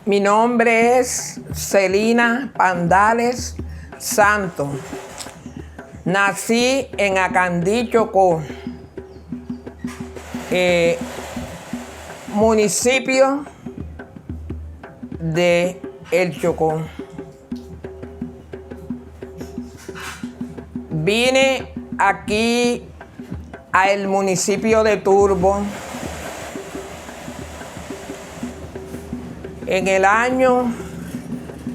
Mi nombre es Celina Pandales Santos. Nací en Acandí, Chocó, municipio de El Chocó. Vine aquí al municipio de Turbo en el año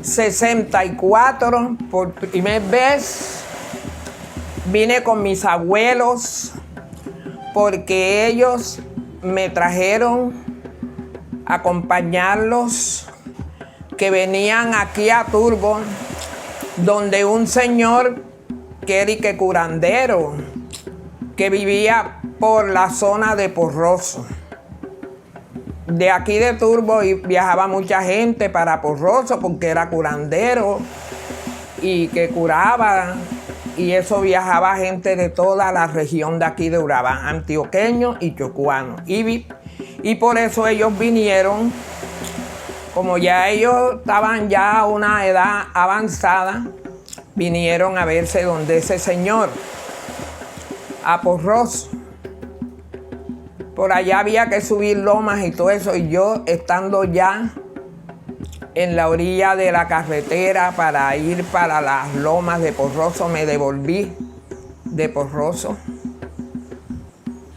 64, por primera vez. Vine con mis abuelos porque ellos me trajeron a acompañarlos, que venían aquí a Turbo, donde un señor que era curandero, que vivía por la zona de Porroso. De aquí de Turbo viajaba mucha gente para Porroso porque era curandero y que curaba. Y eso viajaba gente de toda la región de aquí de Urabá, antioqueños y chocuanos. Y por eso ellos vinieron, como ya ellos estaban ya a una edad avanzada, vinieron a verse donde ese señor, a Porroso. Por allá había que subir lomas y todo eso, y yo estando ya en la orilla de la carretera para ir para las lomas de Porroso, me devolví de Porroso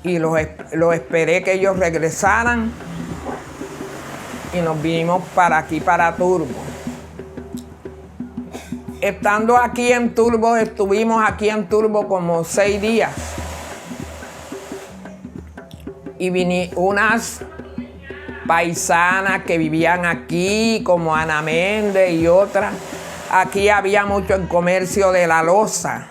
y lo esperé que ellos regresaran y nos vinimos para aquí, para Turbo. Estando aquí en Turbo, estuvimos aquí en Turbo como 6 días y unas paisanas que vivían aquí, como Ana Méndez y otras. Aquí había mucho el comercio de la loza,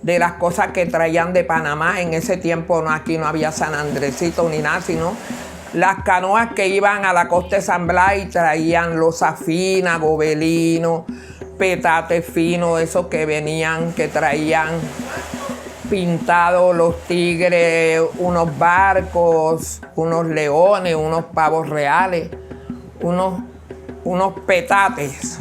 de las cosas que traían de Panamá. En ese tiempo aquí no había San Andresito ni nada, sino las canoas que iban a la costa de San Blas y traían loza fina, gobelino, petate fino, esos que venían, que traían pintados los tigres, unos barcos, unos leones, unos pavos reales, unos petates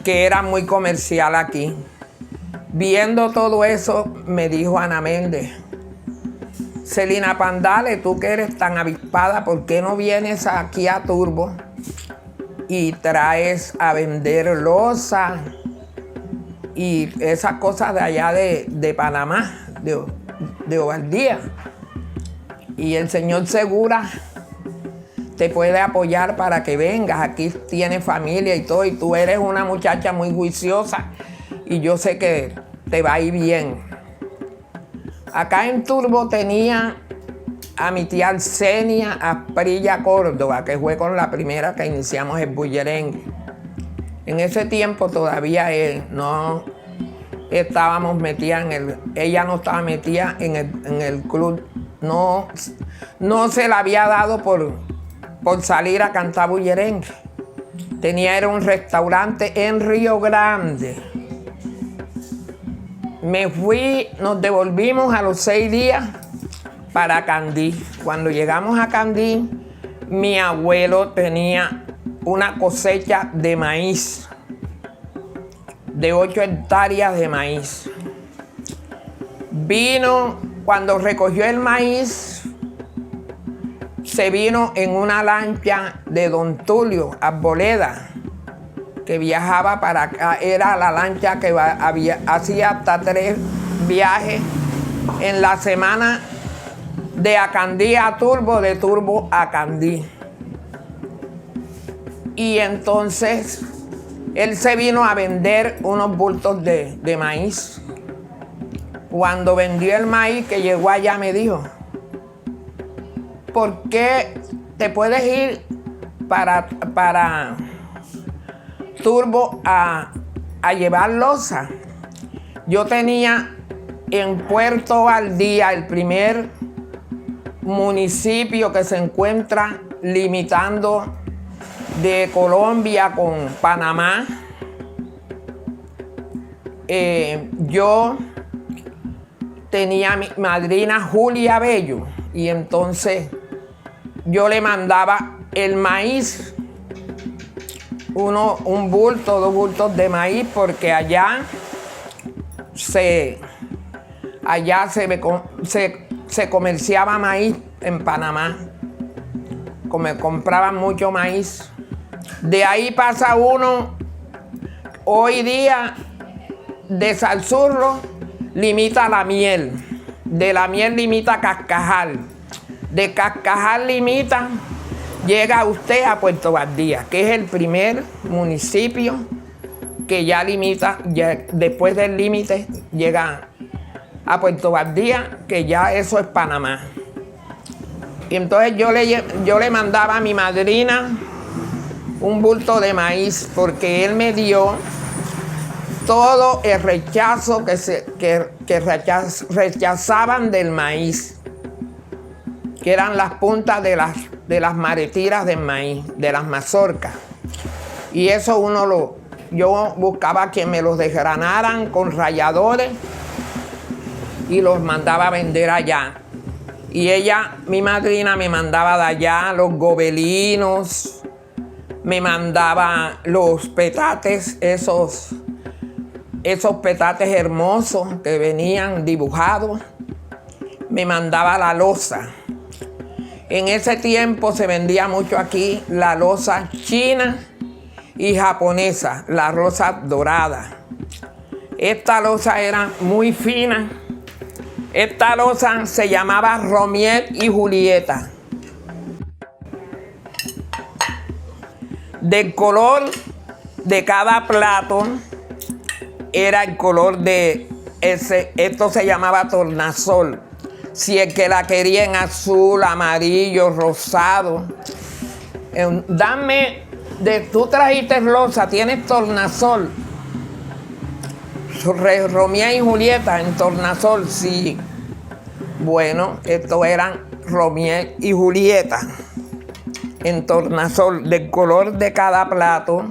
que eran muy comercial aquí. Viendo todo eso, me dijo Ana Méndez: Celina Pandales, tú que eres tan avispada, ¿por qué no vienes aquí a Turbo y traes a vender loza y esas cosas de allá de Panamá, de Ovaldía? Y el señor Segura te puede apoyar para que vengas. Aquí tienes familia y todo, y tú eres una muchacha muy juiciosa y yo sé que te va a ir bien. Acá en Turbo tenía a mi tía Arsenia Asprilla Córdoba, que fue con la primera que iniciamos el bullerengue. En ese tiempo todavía no estábamos metidas ella no estaba metida en el club, no se la había dado por salir a cantar bullerengue. Era un restaurante en Río Grande. Me fui, nos devolvimos a los 6 días para Candí. Cuando llegamos a Candí, mi abuelo tenía una cosecha de maíz, de 8 hectáreas de maíz. Vino, cuando recogió el maíz, se vino en una lancha de don Tulio Arboleda, que viajaba para acá. Era la lancha que hacía hasta 3 viajes en la semana, de Acandí a Turbo, de Turbo a Candí. Y entonces él se vino a vender unos bultos de maíz. Cuando vendió el maíz, que llegó allá, me dijo: ¿por qué te puedes ir para Turbo a a llevar loza. Yo tenía en Puerto Valdía, el primer municipio que se encuentra limitando de Colombia con Panamá. Yo tenía a mi madrina Julia Bello y entonces yo le mandaba el maíz, un bulto, 2 bultos de maíz, porque allá se comerciaba maíz en Panamá, compraban mucho maíz. De ahí pasa uno, hoy día, de Salzurro limita la Miel, de la Miel limita Cascajal, de Cascajal limita, llega usted a Puerto Valdía, que es el primer municipio que ya limita, después del límite llega a Puerto Valdía, que ya eso es Panamá. Y entonces yo le mandaba a mi madrina un bulto de maíz, porque él me dio todo el rechazo que rechazaban del maíz, que eran las puntas de las maretiras del maíz, de las mazorcas. Y eso yo buscaba que me los desgranaran con ralladores y los mandaba a vender allá. Y mi madrina, me mandaba de allá los gobelinos, me mandaba los petates, esos petates hermosos que venían dibujados, me mandaba la loza. En ese tiempo se vendía mucho aquí la loza china y japonesa, la loza dorada. Esta loza era muy fina. Esta loza se llamaba Romeo y Julieta. Del color de cada plato era el color de esto se llamaba tornasol. Si el que la quería en azul, amarillo, rosado. Tú trajiste loza, tienes tornasol. Romeo y Julieta en tornasol, sí. Bueno, estos eran Romeo y Julieta en tornasol, del color de cada plato.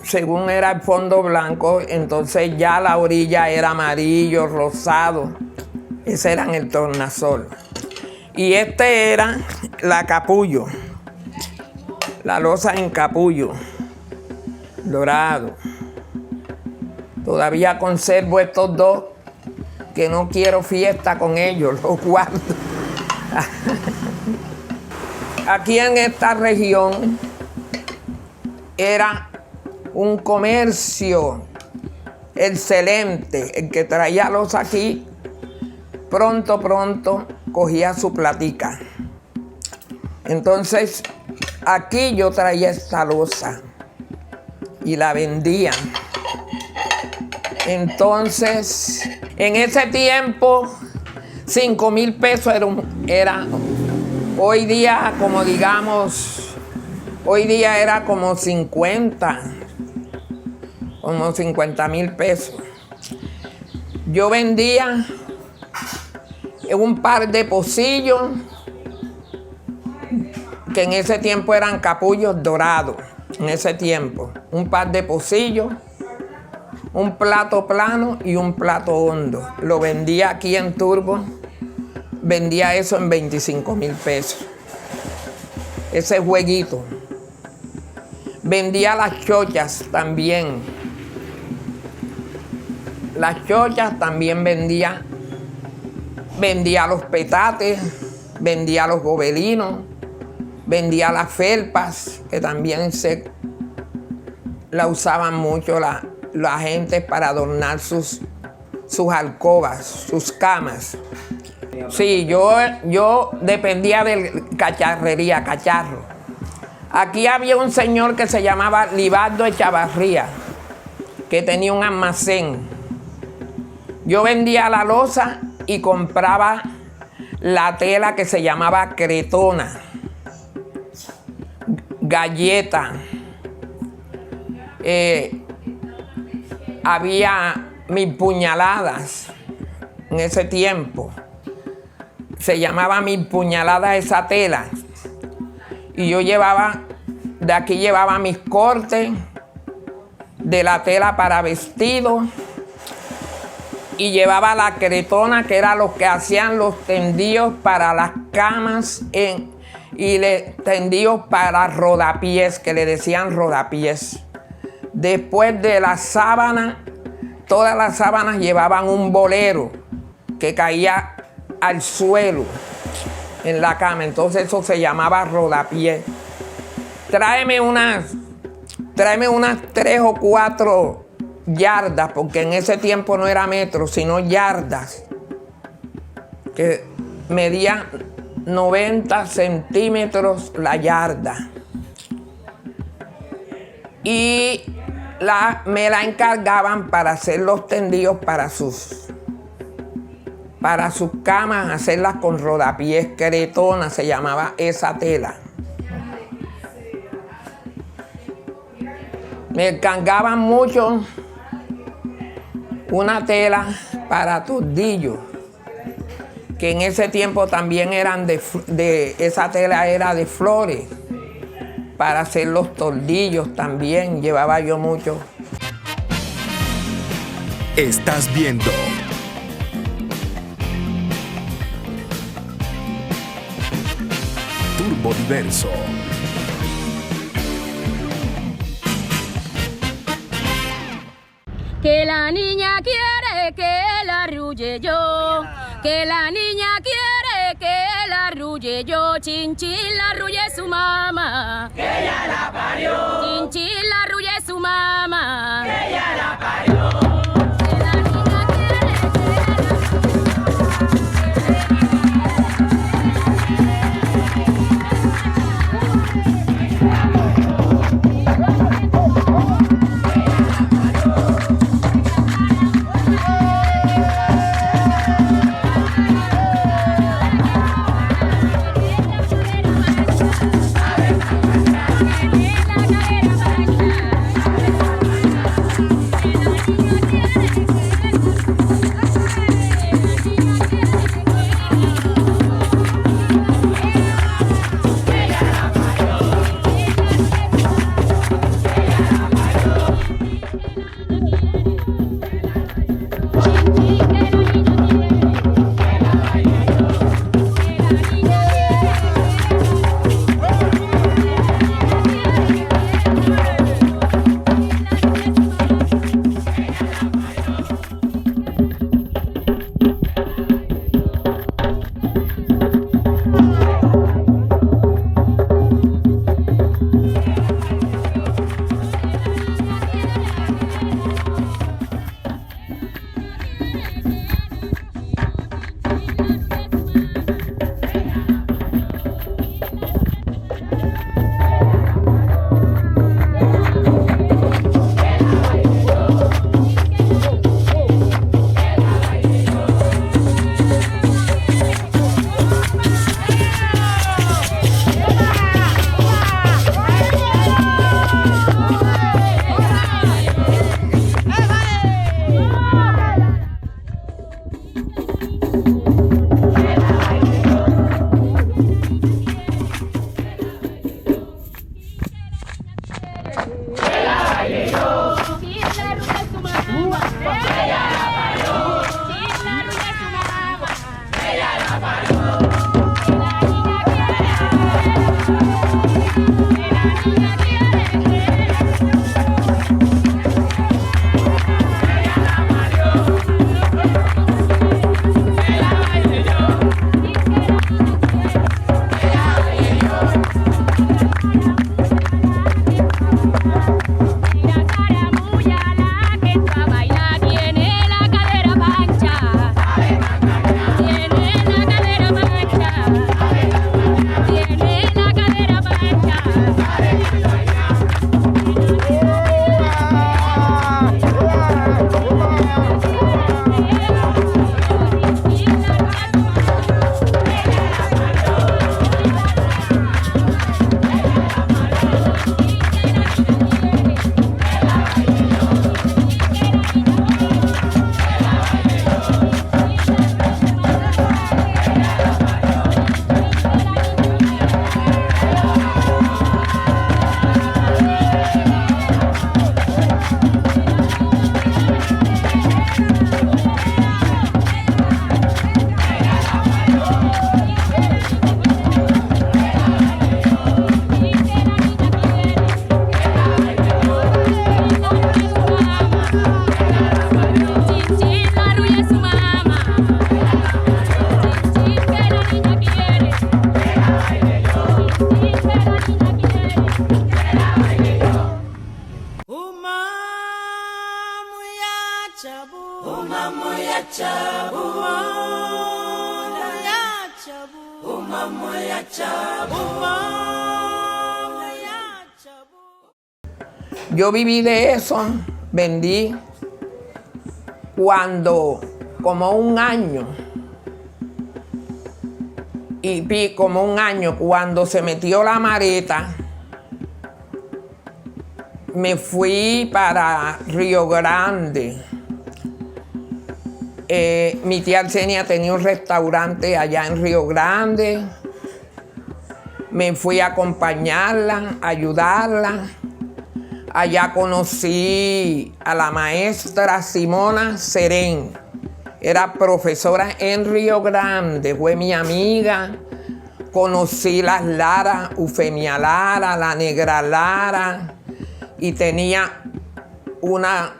Según era el fondo blanco, entonces ya la orilla era amarillo, rosado. Ese era el tornasol. Y este era la capullo, la loza en capullo, dorado. Todavía conservo estos dos, que no quiero fiesta con ellos, los guardo. Aquí en esta región era un comercio excelente. El que traía loza aquí, pronto cogía su platica. Entonces, aquí yo traía esta loza y la vendía. Entonces, en ese tiempo, 5,000 pesos era hoy día, como digamos, hoy día era como 50,000 pesos. Yo vendía un par de pocillos, que en ese tiempo eran capullos dorados, en ese tiempo. Un par de pocillos, un plato plano y un plato hondo. Lo vendía aquí en Turbo, vendía eso en 25,000 pesos. Ese jueguito. Vendía las chochas también. Las chochas también vendía los petates, vendía los gobelinos, vendía las felpas, que también la usaban mucho la gente para adornar sus alcobas, sus camas. Sí, yo dependía de cacharrería, cacharro. Aquí había un señor que se llamaba Libardo Echavarría, que tenía un almacén. Yo vendía la loza y compraba la tela que se llamaba cretona, galleta, había mis puñaladas en ese tiempo. Se llamaba mis puñaladas esa tela. Y yo de aquí llevaba mis cortes de la tela para vestidos. Y llevaba la cretona, que era lo que hacían los tendidos para las camas y tendidos para rodapiés, que le decían rodapiés. Después de la sábana, todas las sábanas llevaban un bolero que caía al suelo en la cama. Entonces eso se llamaba rodapiés. Tráeme unas 3 o 4 yardas, porque en ese tiempo no era metros, sino yardas, que medían 90 centímetros la yarda. Y me la encargaban para hacer los tendidos para sus camas, hacerlas con rodapiés, cretona, se llamaba esa tela. Me encargaban mucho una tela para tordillos, que en ese tiempo también eran esa tela era de flores. Para hacer los tordillos también llevaba yo mucho. Estás viendo Turbo Diverso. Que la niña quiere que la arrulle yo, que la niña quiere que la arrulle yo, chin chin la arrulle su mamá, que ella la parió, chin chin la arrulle su mamá, que ella la parió. Yo viví de eso, vendí cuando, como un año, como un año, cuando se metió la mareta, me fui para Río Grande. Mi tía Arsenia tenía un restaurante allá en Río Grande. Me fui a acompañarla, a ayudarla. Allá conocí a la maestra Simona Serén. Era profesora en Río Grande, fue mi amiga. Conocí las Lara, Eufemia Lara, la Negra Lara. Y tenía una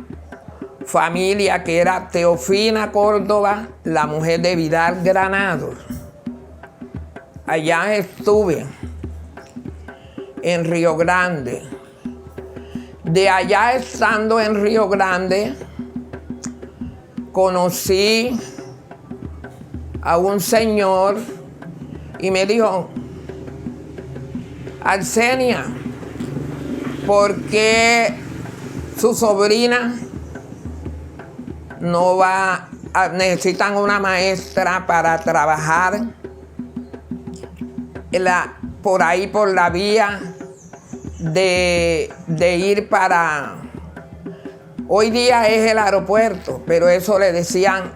familia que era Teofina Córdoba, la mujer de Vidal Granados. Allá estuve, en Río Grande. De allá, estando en Río Grande, conocí a un señor y me dijo: Arsenia, ¿por qué su sobrina no va necesitan una maestra para trabajar por ahí, por la vía de ir para... Hoy día es el aeropuerto, pero eso le decían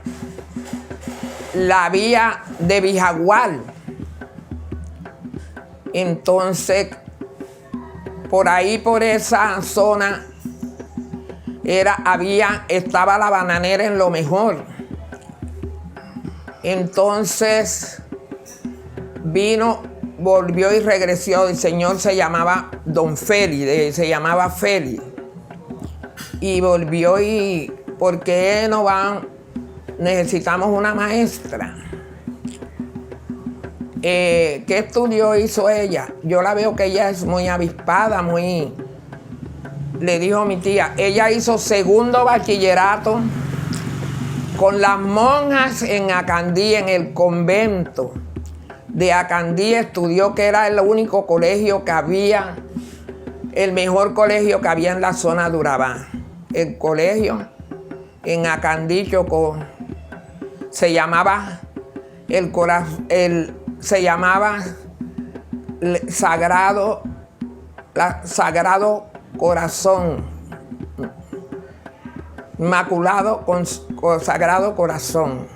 la vía de Vijagual. Entonces, por ahí, por esa zona, estaba la bananera en Lo Mejor. Entonces, volvió y regresó. El señor se llamaba Don Feli, se llamaba Feli. Y volvió ¿por qué no van? Necesitamos una maestra. ¿Qué estudio hizo ella? Yo la veo que ella es muy avispada, Le dijo mi tía, ella hizo segundo bachillerato con las monjas en Acandí, en el convento de Acandí. Estudió, que era el único colegio que había, el mejor colegio que había en la zona de Urabá. El colegio en Acandí, Chocó, se llamaba Sagrado Corazón, Inmaculado Sagrado Corazón.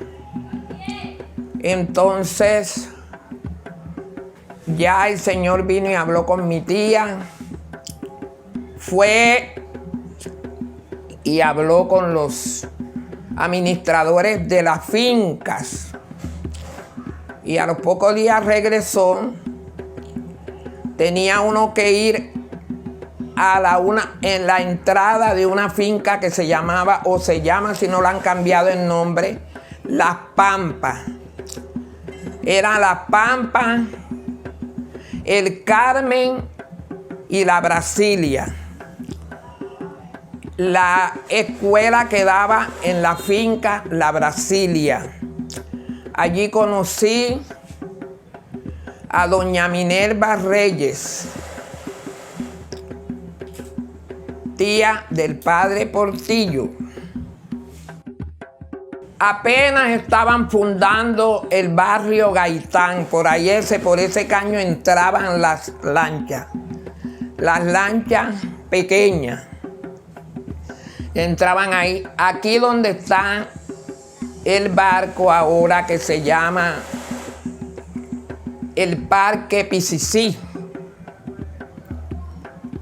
Entonces, ya el Señor vino y habló con mi tía. Fue y habló con los administradores de las fincas. Y a los pocos días regresó. Tenía uno que ir en la entrada de una finca que se llamaba, o se llama, si no lo han cambiado el nombre, Las Pampas. Era Las Pampas, el Carmen y la Brasilia. La escuela quedaba en la finca La Brasilia. Allí conocí a doña Minerva Reyes, tía del padre Portillo. Apenas estaban fundando el barrio Gaitán. Por ese caño entraban las lanchas pequeñas. Entraban ahí. Aquí donde está el barco ahora, que se llama el Parque Picicí.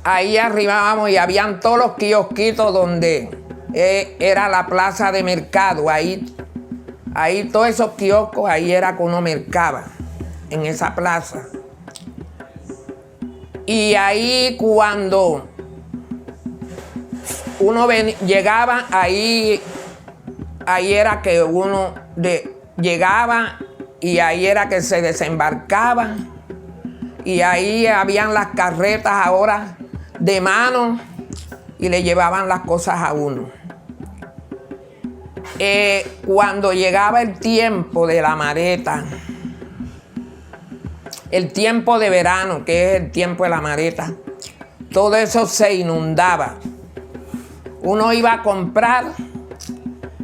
Ahí arribábamos y habían todos los kiosquitos donde era la plaza de mercado. Ahí todos esos kioscos, ahí era que uno mercaba, en esa plaza. Y ahí cuando uno llegaba, ahí era que uno llegaba y ahí era que se desembarcaba. Y ahí habían las carretas ahora de mano y le llevaban las cosas a uno. Cuando llegaba el tiempo de la mareta, el tiempo de verano, que es el tiempo de la mareta, todo eso se inundaba. Uno iba a comprar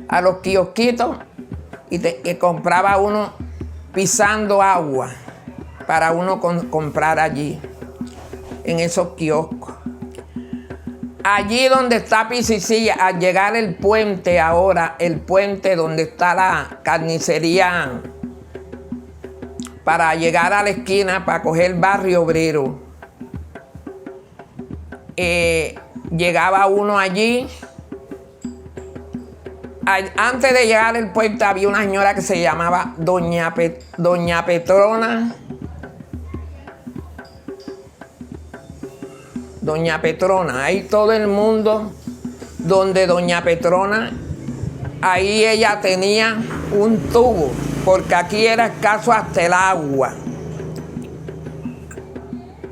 a los kiosquitos y compraba uno pisando agua para uno comprar allí, en esos kioscos. Allí donde está Pisicilla, al llegar el puente ahora, el puente donde está la carnicería, para llegar a la esquina, para coger el Barrio Obrero, llegaba uno allí. Antes de llegar al puente había una señora que se llamaba Doña Petrona. Doña Petrona, ahí todo el mundo, donde Doña Petrona, ahí ella tenía un tubo, porque aquí era escaso hasta el agua.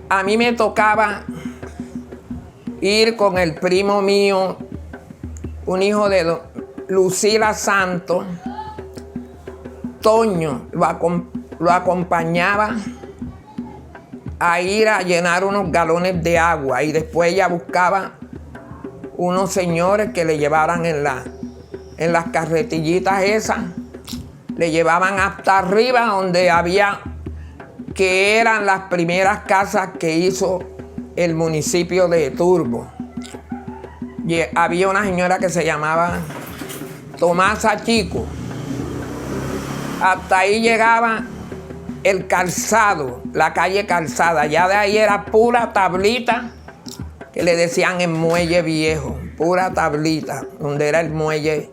A mí me tocaba ir con el primo mío, un hijo de Lucila Santos, Toño, lo acompañaba a ir a llenar unos galones de agua y después ella buscaba unos señores que le llevaran en las carretillitas esas, le llevaban hasta arriba donde había, que eran las primeras casas que hizo el municipio de Turbo. Y había una señora que se llamaba Tomasa Chico. Hasta ahí llegaba el Calzado, la calle Calzada. Ya de ahí era pura tablita, que le decían el muelle viejo, pura tablita, donde era el muelle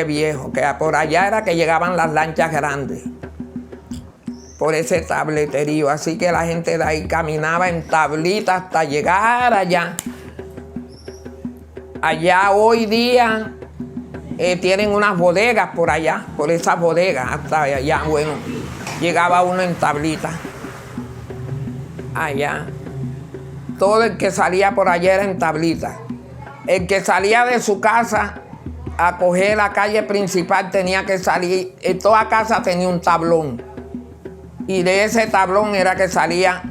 viejo, que por allá era que llegaban las lanchas grandes, por ese tableterío. Así que la gente de ahí caminaba en tablita hasta llegar allá. Allá hoy día tienen unas bodegas por allá, por esas bodegas, hasta allá, bueno, llegaba uno en tablita. Allá. Todo el que salía por allá era en tablita. El que salía de su casa a coger la calle principal tenía que salir, en toda casa tenía un tablón. Y de ese tablón era que salía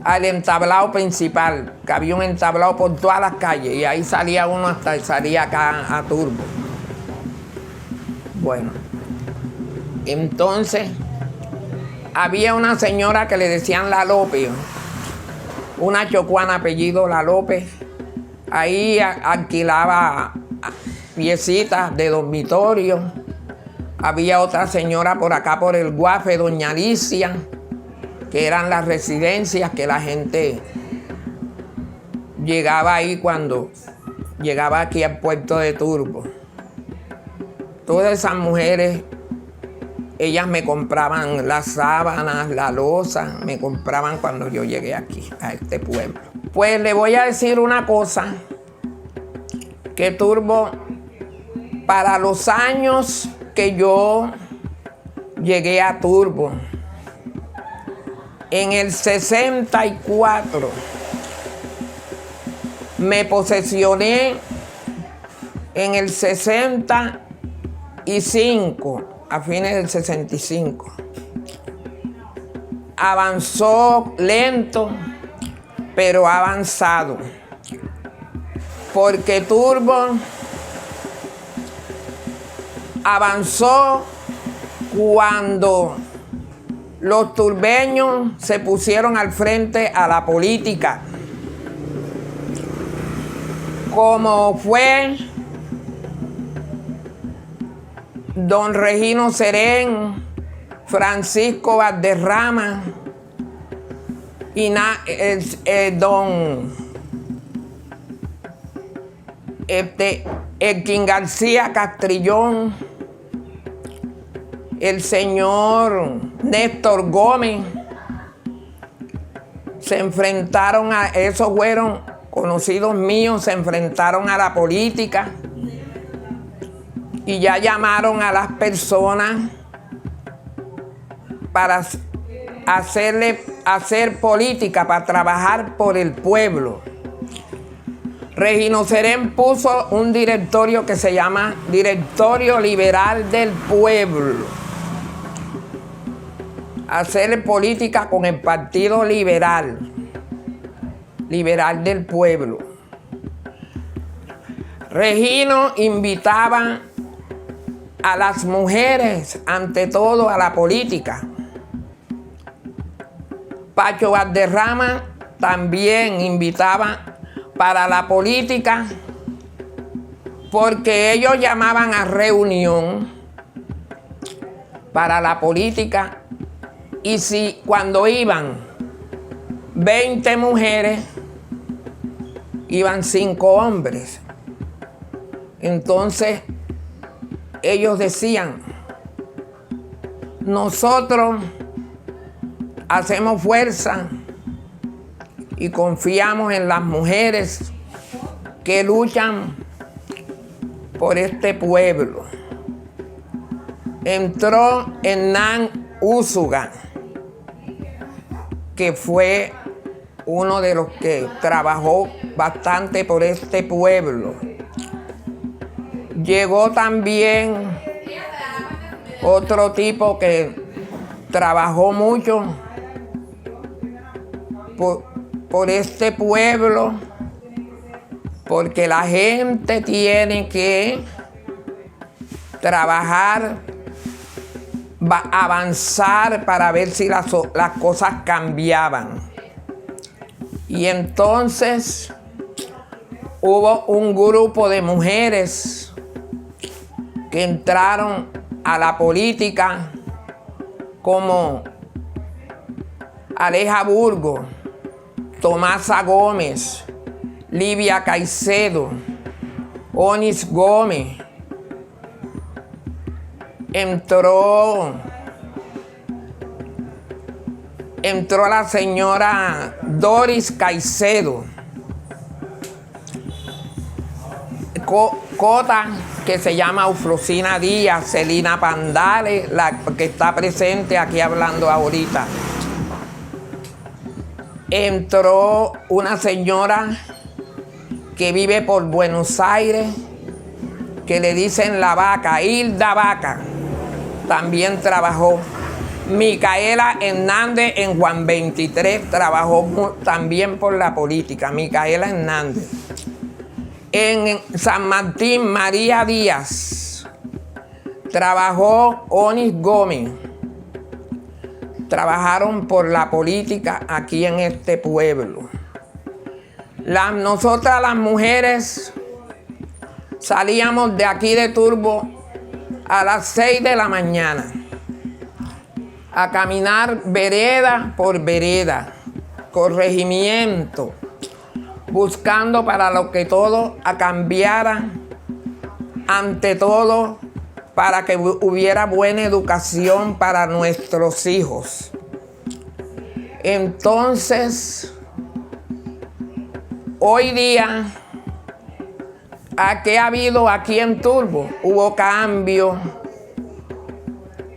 al entablado principal, que había un entablado por todas las calles, y ahí salía uno hasta salía acá a Turbo. Bueno, entonces había una señora que le decían La López, una chocuana apellido La López. Ahí alquilaba piecitas de dormitorio. Había otra señora por acá por el Guafe, Doña Alicia, que eran las residencias que la gente llegaba ahí cuando llegaba aquí al puerto de Turbo. Todas esas mujeres, ellas me compraban las sábanas, la loza, me compraban cuando yo llegué aquí, a este pueblo. Pues le voy a decir una cosa, que Turbo, para los años que yo llegué a Turbo, en el 64, me posesioné en el 65, a fines del 65. Avanzó lento, pero ha avanzado. Porque Turbo avanzó cuando los turbeños se pusieron al frente a la política, como fue don Regino Serén, Francisco Valderrama y don Elkin García Castrillón, el señor Néstor Gómez. Se enfrentaron a, esos fueron conocidos míos, se enfrentaron a la política y ya llamaron a las personas para hacer política, para trabajar por el pueblo. Regino Serén puso un directorio que se llama Directorio Liberal del Pueblo. Hacer política con el Partido Liberal del Pueblo. Regino invitaba a las mujeres, ante todo, a la política. Pacho Valderrama también invitaba para la política, porque ellos llamaban a reunión para la política, y si cuando iban 20 mujeres, iban 5 hombres. Entonces ellos decían: nosotros hacemos fuerza y confiamos en las mujeres que luchan por este pueblo. Entró Hernán Úsuga, que fue uno de los que trabajó bastante por este pueblo. Llegó también otro tipo que trabajó mucho por este pueblo, porque la gente tiene que trabajar, avanzar para ver si las cosas cambiaban. Y entonces hubo un grupo de mujeres que entraron a la política, como Aleja Burgos, Tomasa Gómez, Livia Caicedo, Onis Gómez. Entró la señora Doris Caicedo, Cota, que se llama Eufrosina Díaz, Celina Pandales, la que está presente aquí hablando ahorita. Entró una señora que vive por Buenos Aires, que le dicen la Vaca, Hilda Vaca, también trabajó. Micaela Hernández en Juan 23 trabajó también por la política. Micaela Hernández. En San Martín, María Díaz trabajó. Onis Gómez. Trabajaron por la política aquí en este pueblo. Nosotras las mujeres salíamos de aquí de Turbo a las 6 de la mañana a caminar vereda por vereda, corregimiento, buscando para lo que todo cambiara, ante todo para que hubiera buena educación para nuestros hijos. Entonces, hoy día, ¿qué ha habido aquí en Turbo? Hubo cambio,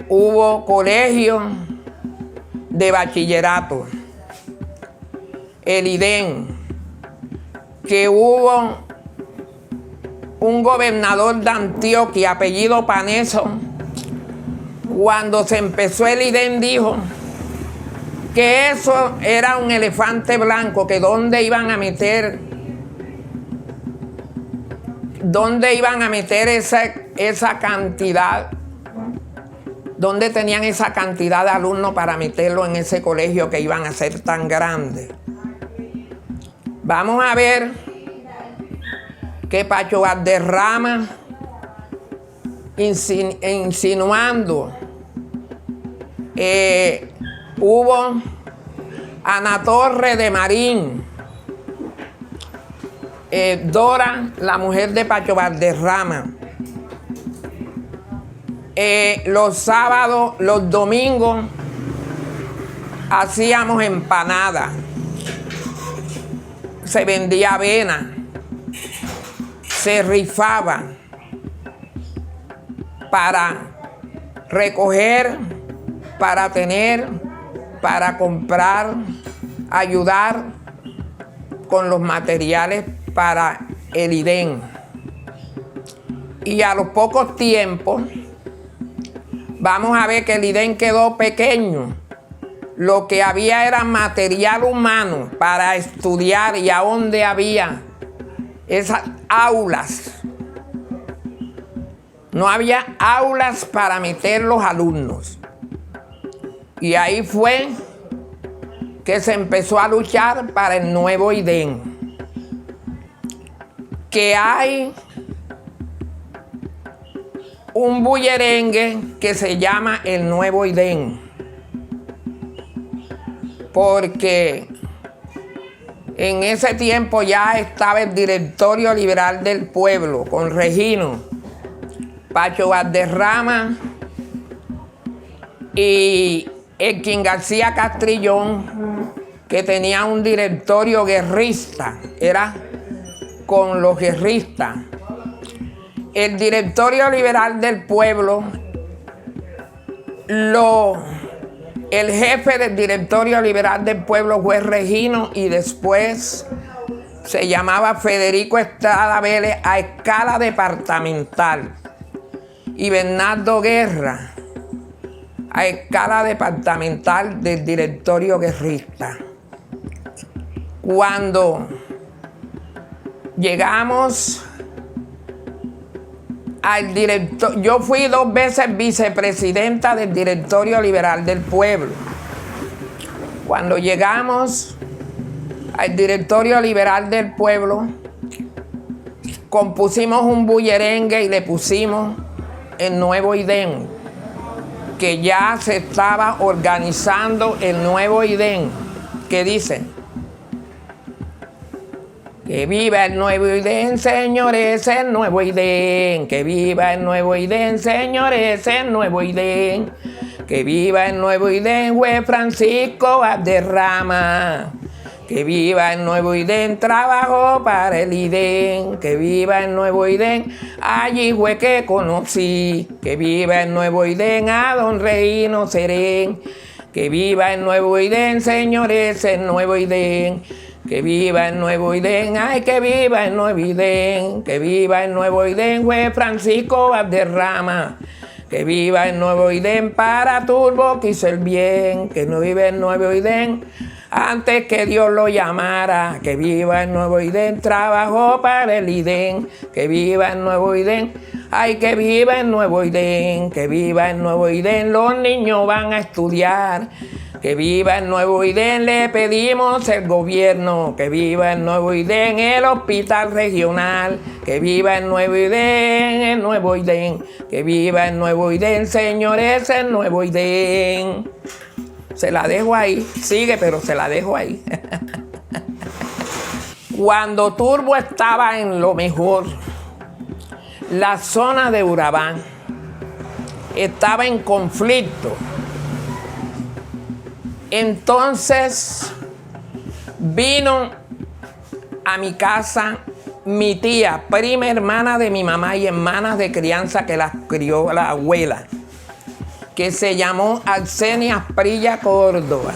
hubo colegio de bachillerato, el IDEN, que hubo un gobernador de Antioquia, apellido Paneso. Cuando se empezó el IDEN, dijo que eso era un elefante blanco, que dónde iban a meter esa cantidad, dónde tenían esa cantidad de alumnos para meterlo en ese colegio que iban a ser tan grandes. Vamos a ver que Pacho Valderrama, insinuando, hubo Ana Torre de Marín, Dora, la mujer de Pacho Valderrama. Los sábados, los domingos, hacíamos empanadas, se vendía avena, se rifaba para recoger, para tener, para comprar, ayudar con los materiales para el Edén. Y a los pocos tiempos vamos a ver que el Edén quedó pequeño. Lo que había era material humano para estudiar, y a donde había esas aulas. No había aulas para meter los alumnos. Y ahí fue que se empezó a luchar para el nuevo Edén. Que hay un bullerengue que se llama el nuevo Edén. Porque en ese tiempo ya estaba el Directorio Liberal del Pueblo con Regino, Pacho Valderrama y Elkin García Castrillón, que tenía un directorio guerrista, era con los guerristas. El Directorio Liberal del Pueblo, el jefe del Directorio Liberal del Pueblo fue Regino, y después se llamaba Federico Estrada Vélez a escala departamental, y Bernardo Guerra a escala departamental del Directorio Guerrista. Cuando llegamos al director, yo fui 2 veces vicepresidenta del Directorio Liberal del Pueblo. Cuando llegamos al Directorio Liberal del Pueblo, compusimos un bullerengue y le pusimos el nuevo Edén, que ya se estaba organizando el nuevo Edén, que dice: que viva el nuevo Edén, señores, el nuevo Edén. Que viva el nuevo Edén, señores, el nuevo Edén. Que viva el nuevo Edén, juez Francisco Valderrama. Que viva el nuevo Edén, trabajó para el Edén. Que viva el nuevo Edén, allí fue que conocí. Que viva el nuevo Edén, a don Reino Serén. Que viva el nuevo Edén, señores, el nuevo Edén. Que viva el nuevo Edén, ay, que viva el nuevo Edén. Que viva el nuevo Edén, juez Francisco Valderrama. Que viva el nuevo Edén, para Turbo que hizo el bien. Que no vive el nuevo Edén antes que Dios lo llamara. Que viva el nuevo Edén, trabajó para el Edén. Que viva el nuevo Edén, ay, que viva el nuevo Edén. Que viva el nuevo Edén, los niños van a estudiar. Que viva el nuevo Edén, le pedimos el gobierno. Que viva el nuevo Edén, el hospital regional. Que viva el nuevo Edén, el nuevo Edén. Que viva el nuevo Edén, señores, el nuevo Edén. Se la dejo ahí, sigue, pero se la dejo ahí. Cuando Turbo estaba en lo mejor, la zona de Urabá estaba en conflicto. Entonces vino a mi casa mi tía, prima hermana de mi mamá y hermanas de crianza que las crió la abuela, que se llamó Arsenia Asprilla Córdoba.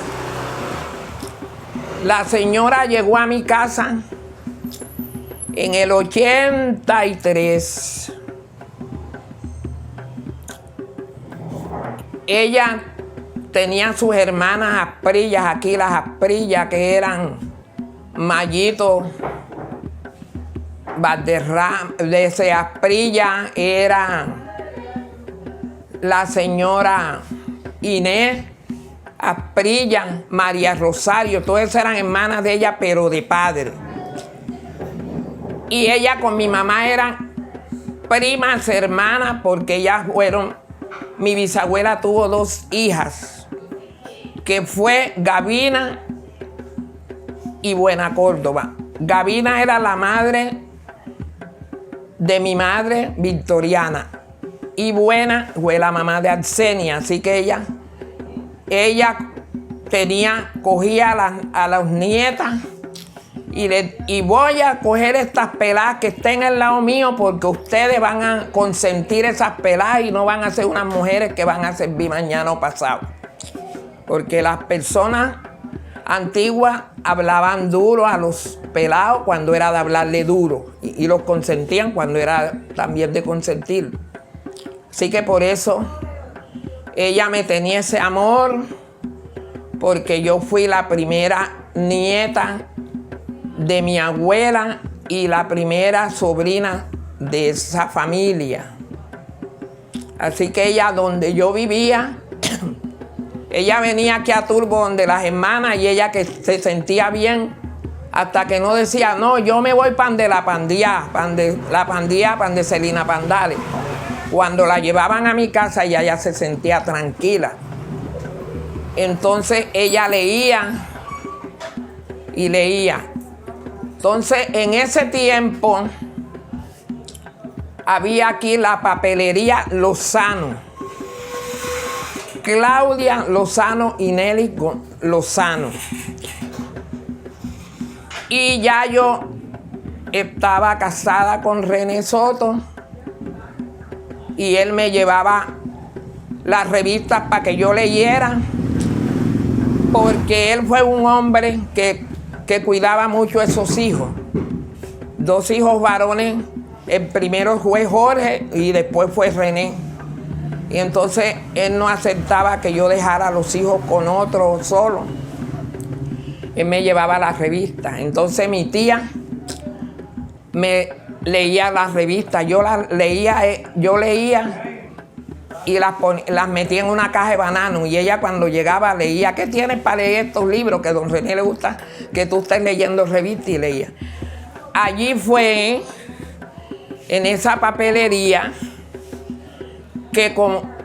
La señora llegó a mi casa en el 83. Ella tenía sus hermanas Asprillas, aquí las Asprillas, que eran Mayito Valderrama, de ese Asprilla era la señora Inés Asprilla, María Rosario, todas eran hermanas de ella, pero de padre. Y ella con mi mamá eran primas hermanas, porque ellas fueron, mi bisabuela tuvo 2 hijas, que fue Gavina y Buena Córdoba. Gavina era la madre de mi madre Victoriana, y Buena fue la mamá de Arsenia. Así que ella cogía a las nietas y voy a coger estas peladas que estén al lado mío, porque ustedes van a consentir esas peladas y no van a ser unas mujeres que van a servir mañana o pasado. Porque las personas antiguas hablaban duro a los pelados cuando era de hablarle duro y los consentían cuando era también de consentir. Así que por eso ella me tenía ese amor, porque yo fui la primera nieta de mi abuela y la primera sobrina de esa familia. Así que ella, donde yo vivía, ella venía aquí a Turbo donde las hermanas, y ella que se sentía bien, hasta que no decía, no, yo me voy pan de la pandilla, pan de Celina Pandales. Cuando la llevaban a mi casa, ella ya se sentía tranquila. Entonces ella leía y leía. Entonces en ese tiempo había aquí la papelería Lozano. Claudia Lozano y Nelly Lozano. Y ya yo estaba casada con René Soto y él me llevaba las revistas para que yo leyera, porque él fue un hombre que cuidaba mucho a esos hijos. 2 hijos varones, el primero fue Jorge y después fue René. Y entonces él no aceptaba que yo dejara a los hijos con otro solo. Él me llevaba las revistas. Entonces mi tía me leía las revistas. Yo leía y las metía en una caja de banano. Y ella cuando llegaba leía, ¿qué tienes para leer estos libros? Que a don René le gusta que tú estés leyendo revistas, y leía. Allí fue, en esa papelería, que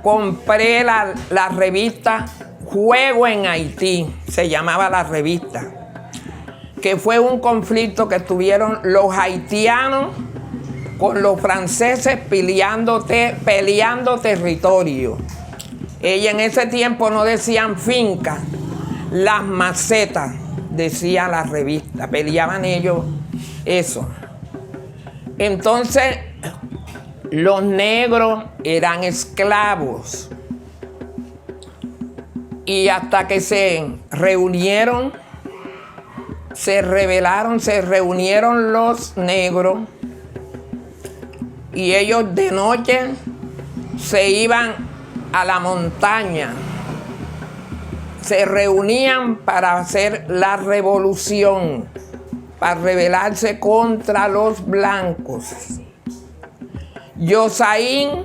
compré la revista Juego en Haití, se llamaba la revista, que fue un conflicto que tuvieron los haitianos con los franceses peleando territorio. Ella en ese tiempo no decían finca, las macetas, decía la revista, peleaban ellos eso. Entonces, los negros eran esclavos. Y hasta que se reunieron, se rebelaron, se reunieron los negros, y ellos de noche se iban a la montaña, se reunían para hacer la revolución, para rebelarse contra los blancos. Yosaín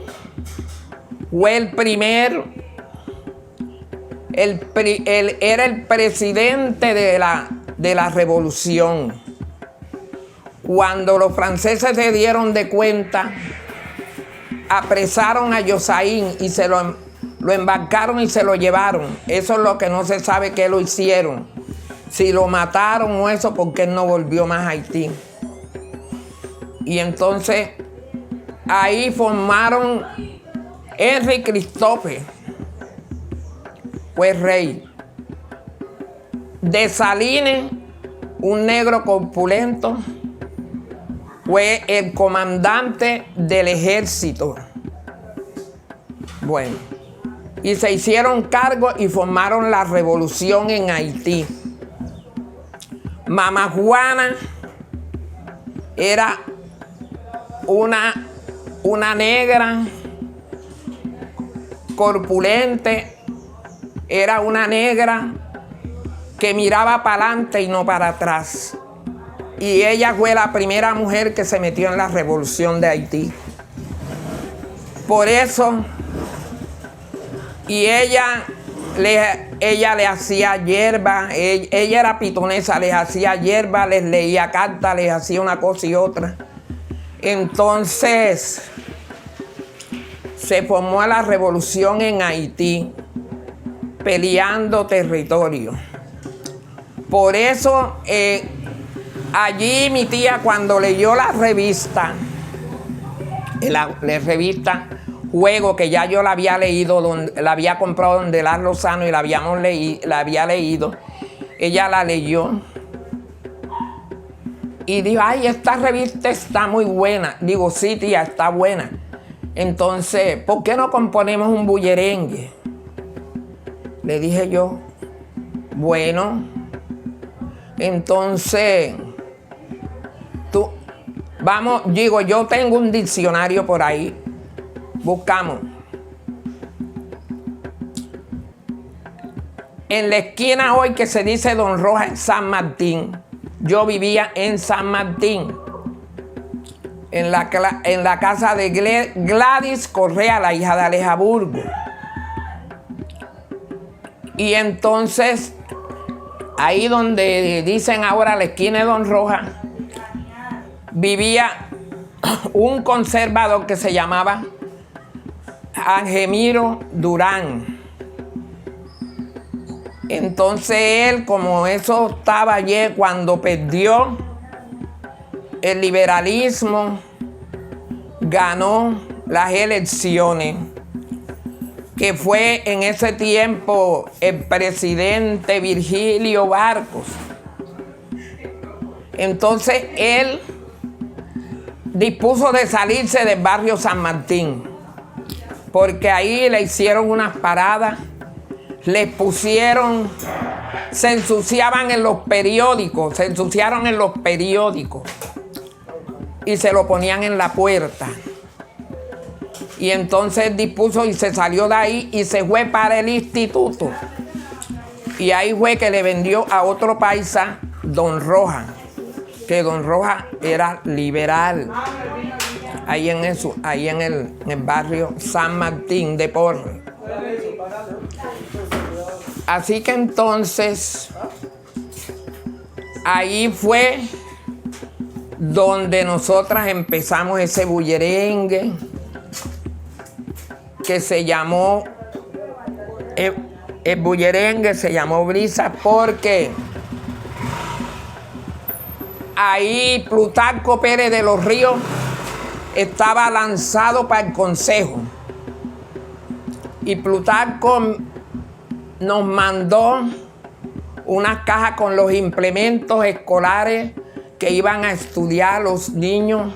fue el primero, era el presidente de la revolución. Cuando los franceses se dieron de cuenta, apresaron a Yosaín y se lo embarcaron y se lo llevaron. Eso es lo que no se sabe que lo hicieron. Si lo mataron o eso, porque él no volvió más a Haití. Y entonces ahí formaron Henry Christophe, fue rey. Dessalines, un negro corpulento, fue el comandante del ejército. Bueno, y se hicieron cargo y formaron la revolución en Haití. Mama Juana era una negra corpulente, era una negra que miraba para adelante y no para atrás. Y ella fue la primera mujer que se metió en la revolución de Haití. Por eso, y ella le hacía hierba, ella era pitonesa, les hacía hierba, les leía cartas, les hacía una cosa y otra. Entonces, se formó la revolución en Haití, peleando territorio. Por eso, allí mi tía, cuando leyó la revista, la revista Juego, que ya yo la había leído, la había comprado donde Las Lozano y la había leído, ella la leyó y dijo, ay, esta revista está muy buena. Digo, sí, tía, está buena. Entonces, ¿por qué no componemos un bullerengue? Le dije yo, bueno, Entonces, yo tengo un diccionario por ahí. Buscamos. En la esquina hoy que se dice Don Roja en San Martín, yo vivía en San Martín, en la casa de Gladys Correa, la hija de Aleja Burgo. Y entonces, ahí donde dicen ahora la esquina de Don Roja, vivía un conservador que se llamaba Angemiro Durán. Entonces él, como eso estaba ayer, cuando perdió el liberalismo, ganó las elecciones, que fue en ese tiempo el presidente Virgilio Barcos. Entonces él dispuso de salirse del barrio San Martín, porque ahí le hicieron unas paradas, les pusieron, se ensuciaron en los periódicos y se lo ponían en la puerta. Y entonces dispuso y se salió de ahí y se fue para el instituto. Y ahí fue que le vendió a otro paisa, Don Roja, que Don Roja era liberal. Ahí en el barrio San Martín de Porres. Así que entonces, ahí fue donde nosotras empezamos ese bullerengue que se llamó, el bullerengue se llamó Brisa, porque ahí Plutarco Pérez de los Ríos estaba lanzado para el consejo. Y Plutarco nos mandó unas cajas con los implementos escolares que iban a estudiar los niños.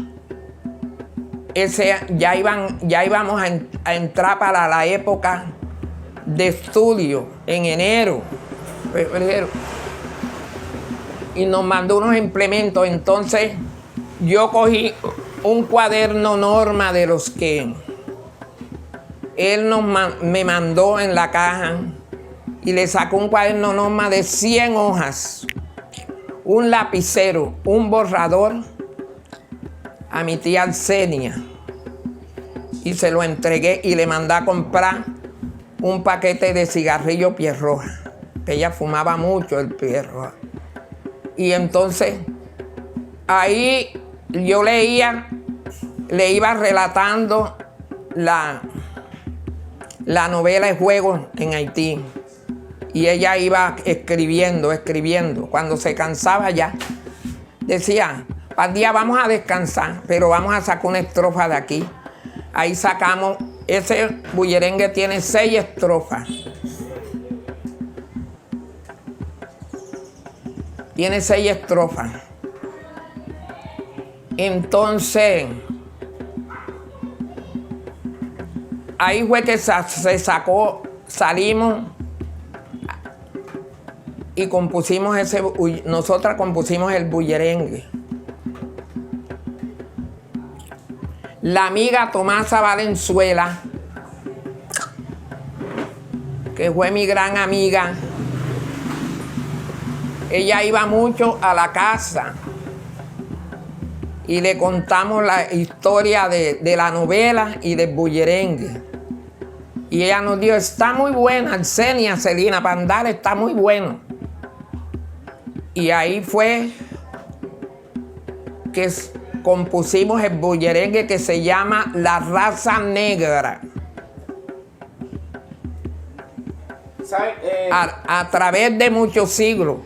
Ya íbamos a entrar para la época de estudio en enero, febrero. Y nos mandó unos implementos. Entonces yo cogí un cuaderno norma de los que él me mandó en la caja, y le sacó un cuaderno norma de 100 hojas, un lapicero, un borrador a mi tía Arsenia, y se lo entregué y le mandé a comprar un paquete de cigarrillo Piel Roja, que ella fumaba mucho el Piel Roja. Y entonces ahí yo le iba relatando la novela de Juegos en Haití. Y ella iba escribiendo. Cuando se cansaba ya, decía, para el día vamos a descansar, pero vamos a sacar una estrofa de aquí. Ahí sacamos, ese bullerengue tiene 6 estrofas. Tiene 6 estrofas. Entonces, ahí fue que se sacó, salimos y nosotras compusimos el bullerengue. La amiga Tomasa Valenzuela, que fue mi gran amiga, ella iba mucho a la casa y le contamos la historia de la novela y del bullerengue. Y ella nos dijo, está muy buena, Arsenia, Celina Pandal, está muy bueno. Y ahí fue que compusimos el bullerengue que se llama La Raza Negra. A través de muchos siglos.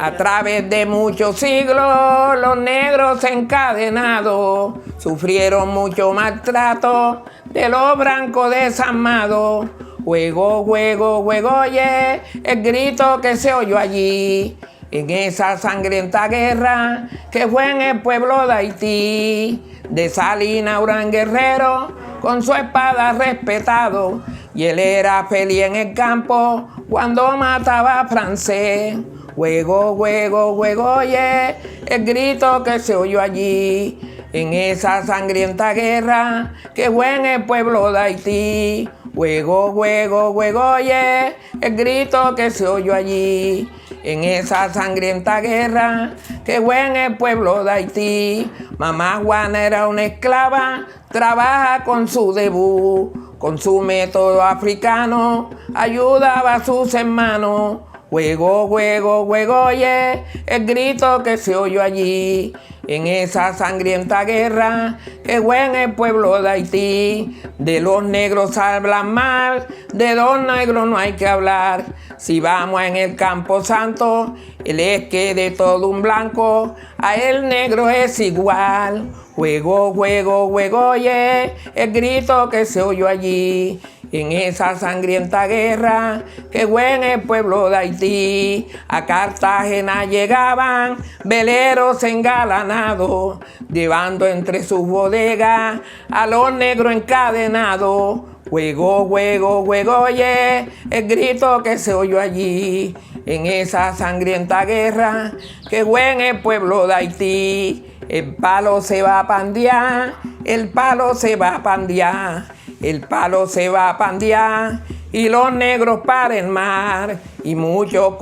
A través de muchos siglos, los negros encadenados sufrieron mucho maltrato de los blancos desarmados. Juego, juego, juego, oye, el grito que se oyó allí, en esa sangrienta guerra que fue en el pueblo de Haití. De Salina Urán Guerrero, con su espada respetado, y él era feliz en el campo cuando mataba a francés. Juego, juego, juego, oye, el grito que se oyó allí, en esa sangrienta guerra que fue en el pueblo de Haití. Juego, juego, juego, oye, el grito que se oyó allí, en esa sangrienta guerra que fue en el pueblo de Haití. Mamá Juana era una esclava, trabaja con su debut, con su método africano, ayudaba a sus hermanos. Juego, juego, juego, oye, el grito que se oyó allí, en esa sangrienta guerra que fue en el pueblo de Haití. De los negros hablan mal, de los negros no hay que hablar. Si vamos en el Campo Santo, él es que de todo un blanco, a el negro es igual. Juego, juego, juego, oye, el grito que se oyó allí, en esa sangrienta guerra que fue en el pueblo de Haití. A Cartagena llegaban veleros engalanados, llevando entre sus bodegas a los negros encadenados. Juego, juego, juego, oye, el grito que se oyó allí, en esa sangrienta guerra que fue en el pueblo de Haití. El palo se va a pandear, el palo se va a pandear, el palo se va a pandear, y los negros para el mar. Y muchos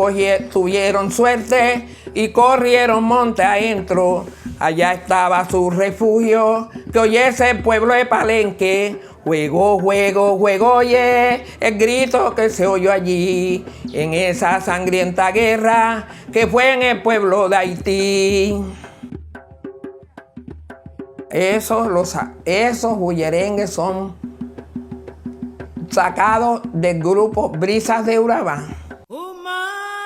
tuvieron suerte y corrieron monte adentro. Allá estaba su refugio, que hoy es el pueblo de Palenque. Juego, juego, juego, oye, el grito que se oyó allí, en esa sangrienta guerra que fue en el pueblo de Haití. Esos bullerengues son sacados del grupo Brisas de Urabá. Uma